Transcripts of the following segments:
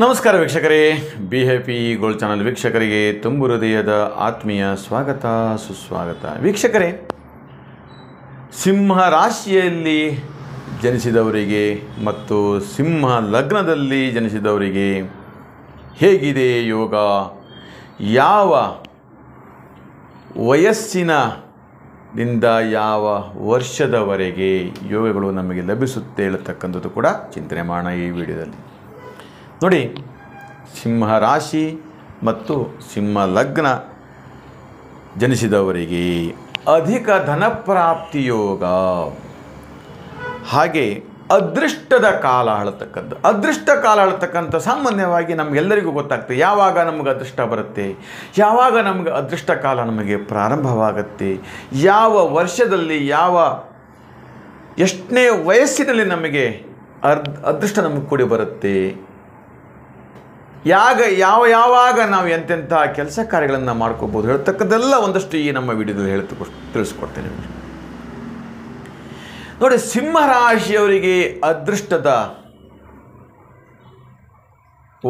ನಮಸ್ಕಾರ ವೀಕ್ಷಕರೇ, BHP gold channel ವೀಕ್ಷಕರಿಗೆ ತುಂಬು ಹೃದಯದ ಆತ್ಮೀಯ ಸ್ವಾಗತ ಸುಸ್ವಾಗತ. ವೀಕ್ಷಕರೇ, ಸಿಂಹ ರಾಶಿಯಲ್ಲಿ ಜನಿಸಿದವರಿಗೆ ಮತ್ತು ಸಿಂಹ ಲಗ್ನದಲ್ಲಿ ಜನಿಸಿದವರಿಗೆ ಹೇಗಿದೆ ಯೋಗ, ಯಾವ ವಯಸ್ಸಿನಿಂದ ಯಾವ ವರ್ಷದವರೆಗೆ ಯೋಗಗಳು ನಮಗೆ ಲಭಿಸುತ್ತೆ ಹೇಳತಕ್ಕಂಥದ್ದು ಕೂಡ ಚಿಂತನೆ ಮಾಡೋಣ ಈ ವಿಡಿಯೋದಲ್ಲಿ. ನೋಡಿ, ಸಿಂಹ ರಾಶಿ ಮತ್ತು ಸಿಂಹ ಲಗ್ನ ಜನಿಸಿದವರಿಗೆ ಅಧಿಕ ಧನಪ್ರಾಪ್ತಿ ಯೋಗ, ಹಾಗೆ ಅದೃಷ್ಟದ ಕಾಲ ಹೇಳ್ತಕ್ಕಂಥ ಅದೃಷ್ಟ ಕಾಲ ಹೇಳ್ತಕ್ಕಂಥ ಸಾಮಾನ್ಯವಾಗಿ ನಮಗೆಲ್ಲರಿಗೂ ಗೊತ್ತಾಗ್ತದೆ ಯಾವಾಗ ನಮಗೆ ಅದೃಷ್ಟ ಬರುತ್ತೆ, ಯಾವಾಗ ನಮಗೆ ಅದೃಷ್ಟ ಕಾಲ ನಮಗೆ ಪ್ರಾರಂಭವಾಗುತ್ತೆ, ಯಾವ ವರ್ಷದಲ್ಲಿ ಎಷ್ಟನೇ ವಯಸ್ಸಿನಲ್ಲಿ ನಮಗೆ ಅದೃಷ್ಟ ನಮಗೆ ಕೂಡಿ ಬರುತ್ತೆ, ಯಾವಾಗ ನಾವು ಎಂತೆಂಥ ಕೆಲಸ ಕಾರ್ಯಗಳನ್ನು ಮಾಡ್ಕೋಬೋದು ಹೇಳ್ತಕ್ಕದ್ದೆಲ್ಲ ಒಂದಷ್ಟು ಈ ನಮ್ಮ ವಿಡಿಯೋದಲ್ಲಿ ತಿಳಿಸ್ಕೊಡ್ತೇನೆ. ನೋಡಿ, ಸಿಂಹರಾಶಿಯವರಿಗೆ ಅದೃಷ್ಟದ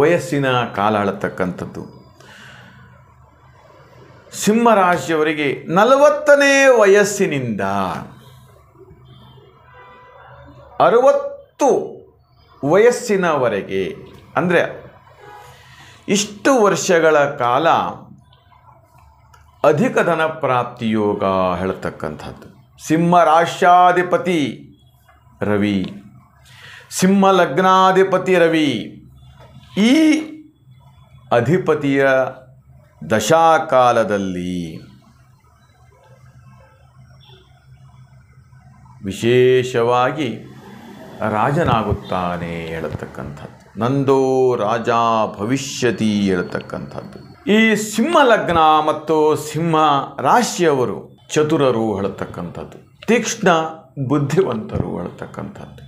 ವಯಸ್ಸಿನ ಕಾಲ ಹೇಳತಕ್ಕಂಥದ್ದು, ಸಿಂಹರಾಶಿಯವರಿಗೆ 40ನೇ ವಯಸ್ಸಿನಿಂದ 60 ವಯಸ್ಸಿನವರೆಗೆ, ಅಂದರೆ ಇಷ್ಟು ವರ್ಷಗಳ ಕಾಲ ಅಧಿಕ ಧನ ಪ್ರಾಪ್ತಿ ಯೋಗ ಹೇಳತಕ್ಕಂಥದ್ದು. ಸಿಂಹ ರಾಶ್ಯಾಧಿಪತಿ ರವಿ, ಸಿಂಹ ಲಗ್ನಾಧಿಪತಿ ರವಿ, ಈ ಅಧಿಪತಿಯ ದಶಾಕಾಲದಲ್ಲಿ ವಿಶೇಷವಾಗಿ ರಾಜನಾಗುತ್ತಾನೆ ಹೇಳತಕ್ಕಂಥದ್ದು. ನಂದೋ ರಾಜ ಭವಿಷ್ಯತಿ ಹೇಳತಕ್ಕಂಥದ್ದು. ಈ ಸಿಂಹ ಲಗ್ನ ಮತ್ತು ಸಿಂಹ ರಾಶಿಯವರು ಚತುರರು ಹೇಳತಕ್ಕಂಥದ್ದು, ತೀಕ್ಷ್ಣ ಬುದ್ಧಿವಂತರು ಹೇಳತಕ್ಕಂಥದ್ದು,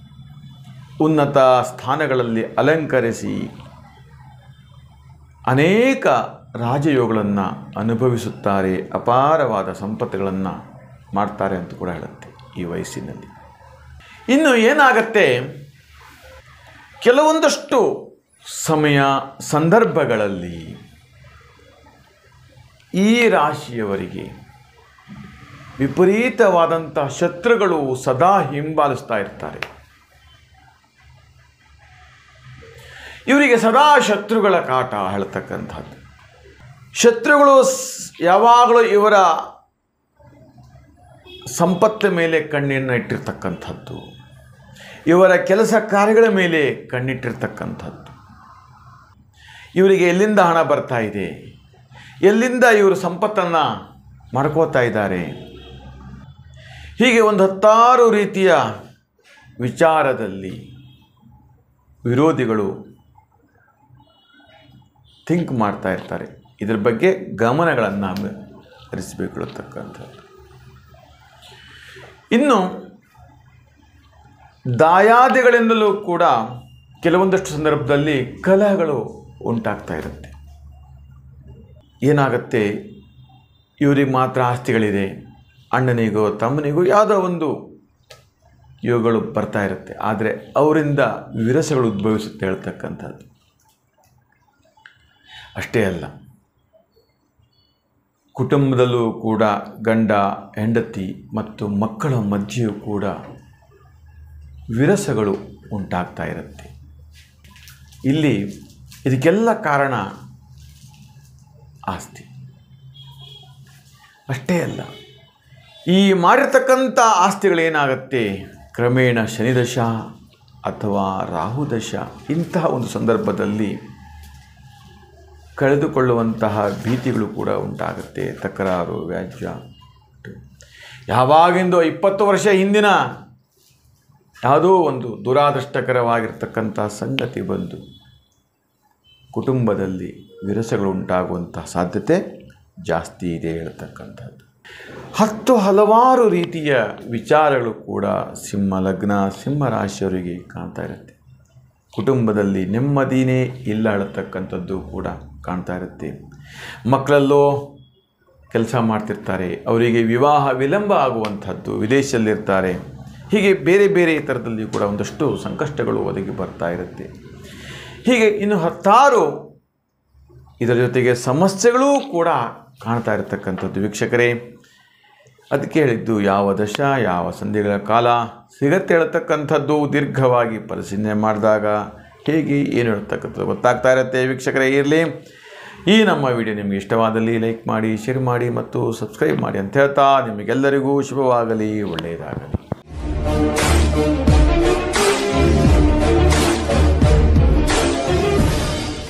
ಉನ್ನತ ಸ್ಥಾನಗಳಲ್ಲಿ ಅಲಂಕರಿಸಿ ಅನೇಕ ರಾಜಯೋಗಗಳನ್ನು ಅನುಭವಿಸುತ್ತಾರೆ, ಅಪಾರವಾದ ಸಂಪತ್ತುಗಳನ್ನು ಮಾಡ್ತಾರೆ ಅಂತ ಕೂಡ ಹೇಳುತ್ತೆ ಈ ವಯಸ್ಸಿನಲ್ಲಿ. ಇನ್ನು ಏನಾಗತ್ತೆ, ಕೆಲವೊಂದಷ್ಟು ಸಮಯ ಸಂದರ್ಭಗಳಲ್ಲಿ ಈ ರಾಶಿಯವರಿಗೆ ವಿಪರೀತವಾದಂಥ ಶತ್ರುಗಳು ಸದಾ ಹಿಂಬಾಲಿಸ್ತಾ ಇರ್ತಾರೆ. ಇವರಿಗೆ ಸದಾ ಶತ್ರುಗಳ ಕಾಟ ಹೇಳ್ತಕ್ಕಂಥದ್ದು. ಶತ್ರುಗಳು ಯಾವಾಗಲೂ ಇವರ ಸಂಪತ್ತ ಮೇಲೆ ಕಣ್ಣನ್ನು ಇಟ್ಟಿರ್ತಕ್ಕಂಥದ್ದು, ಇವರ ಕೆಲಸ ಕಾರ್ಯಗಳ ಮೇಲೆ ಕಣ್ಣಿಟ್ಟಿರ್ತಕ್ಕಂಥದ್ದು, ಇವರಿಗೆ ಎಲ್ಲಿಂದ ಹಣ ಬರ್ತಾ ಇದೆ, ಎಲ್ಲಿಂದ ಇವರು ಸಂಪತ್ತನ್ನು ಮಾಡ್ಕೋತಾ ಇದ್ದಾರೆ, ಹೀಗೆ ಒಂದು 10 ರೀತಿಯ ವಿಚಾರದಲ್ಲಿ ವಿರೋಧಿಗಳು ಥಿಂಕ್ ಮಾಡ್ತಾ ಇರ್ತಾರೆ. ಇದರ ಬಗ್ಗೆ ಗಮನಗಳನ್ನು ಹರಿಸಬೇಕಿರತಕ್ಕಂಥದ್ದು. ಇನ್ನು ದಾಯಾದಿಗಳಿಂದಲೂ ಕೂಡ ಕೆಲವೊಂದಷ್ಟು ಸಂದರ್ಭದಲ್ಲಿ ಕಲಹಗಳು ಉಂಟಾಗ್ತಾ ಇರುತ್ತೆ. ಏನಾಗುತ್ತೆ, ಇವರಿಗೆ ಮಾತ್ರ ಆಸ್ತಿಗಳಿದೆ, ಅಣ್ಣನಿಗೋ ತಮ್ಮನಿಗೋ ಯಾವುದೋ ಒಂದು ಇವುಗಳು ಬರ್ತಾ ಇರುತ್ತೆ, ಆದರೆ ಅವರಿಂದ ವಿರಸಗಳು ಉದ್ಭವಿಸುತ್ತೆ ಹೇಳ್ತಕ್ಕಂಥದ್ದು. ಅಷ್ಟೇ ಅಲ್ಲ, ಕುಟುಂಬದಲ್ಲೂ ಕೂಡ ಗಂಡ ಹೆಂಡತಿ ಮತ್ತು ಮಕ್ಕಳ ಮಧ್ಯೆಯೂ ಕೂಡ ವಿರಸಗಳು ಉಂಟಾಗ್ತಾ ಇರುತ್ತೆ. ಇಲ್ಲಿ ಇದಕ್ಕೆಲ್ಲ ಕಾರಣ ಆಸ್ತಿ. ಅಷ್ಟೇ ಅಲ್ಲ, ಈ ಮಾಡಿರ್ತಕ್ಕಂಥ ಆಸ್ತಿಗಳೇನಾಗತ್ತೆ, ಕ್ರಮೇಣ ಶನಿದಶ ಅಥವಾ ರಾಹುದಶ ಇಂತಹ ಒಂದು ಸಂದರ್ಭದಲ್ಲಿ ಕಳೆದುಕೊಳ್ಳುವಂತಹ ಭೀತಿಗಳು ಕೂಡ ಉಂಟಾಗುತ್ತೆ. ತಕರಾರು, ವ್ಯಾಜ್ಯ, ಯಾವಾಗಿಂದೋ 20 ವರ್ಷ ಹಿಂದಿನ ಯಾವುದೋ ಒಂದು ದುರಾದೃಷ್ಟಕರವಾಗಿರ್ತಕ್ಕಂಥ ಸಂಗತಿ ಬಂದು ಕುಟುಂಬದಲ್ಲಿ ವಿರಸಗಳು ಉಂಟಾಗುವಂಥ ಸಾಧ್ಯತೆ ಜಾಸ್ತಿ ಇದೆ ಹೇಳ್ತಕ್ಕಂಥದ್ದು. ಹಲವಾರು ರೀತಿಯ ವಿಚಾರಗಳು ಕೂಡ ಸಿಂಹ ಲಗ್ನ ಸಿಂಹ ರಾಶಿಯವರಿಗೆ ಕಾಣ್ತಾ ಇರುತ್ತೆ. ಕುಟುಂಬದಲ್ಲಿ ನೆಮ್ಮದಿನೇ ಇಲ್ಲ ಹೇಳತಕ್ಕಂಥದ್ದು ಕೂಡ ಕಾಣ್ತಾ ಇರುತ್ತೆ. ಮಕ್ಕಳಲ್ಲೋ ಕೆಲಸ ಮಾಡ್ತಿರ್ತಾರೆ, ಅವರಿಗೆ ವಿವಾಹ ವಿಳಂಬ ಆಗುವಂಥದ್ದು, ವಿದೇಶದಲ್ಲಿರ್ತಾರೆ, ಹೀಗೆ ಬೇರೆ ಬೇರೆ ಥರದಲ್ಲಿ ಕೂಡ ಒಂದಷ್ಟು ಸಂಕಷ್ಟಗಳು ಒದಗಿ ಬರ್ತಾ ಇರುತ್ತೆ. ಹೀಗೆ ಇನ್ನು ಹತ್ತಾರು ಇದರ ಜೊತೆಗೆ ಸಮಸ್ಯೆಗಳೂ ಕೂಡ ಕಾಣ್ತಾ ಇರತಕ್ಕಂಥದ್ದು ವೀಕ್ಷಕರೇ. ಅದಕ್ಕೆ ಹೇಳಿದ್ದು ಯಾವ ದಶ ಯಾವ ಸಂಧಿಗಳ ಕಾಲ ಸಿಗತ್ತೆ ಹೇಳ್ತಕ್ಕಂಥದ್ದು ದೀರ್ಘವಾಗಿ ಪರಿಶೀಲನೆ ಮಾಡಿದಾಗ ಹೇಗೆ ಏನು ಹೇಳ್ತಕ್ಕಂಥದ್ದು ಗೊತ್ತಾಗ್ತಾ ಇರುತ್ತೆ ವೀಕ್ಷಕರೇ. ಇರಲಿ, ಈ ನಮ್ಮ ವಿಡಿಯೋ ನಿಮಗೆ ಇಷ್ಟವಾದಲ್ಲಿ ಲೈಕ್ ಮಾಡಿ, ಶೇರ್ ಮಾಡಿ ಮತ್ತು ಸಬ್ಸ್ಕ್ರೈಬ್ ಮಾಡಿ ಅಂತ ಹೇಳ್ತಾ ನಿಮಗೆಲ್ಲರಿಗೂ ಶುಭವಾಗಲಿ, ಒಳ್ಳೆಯದಾಗಲಿ.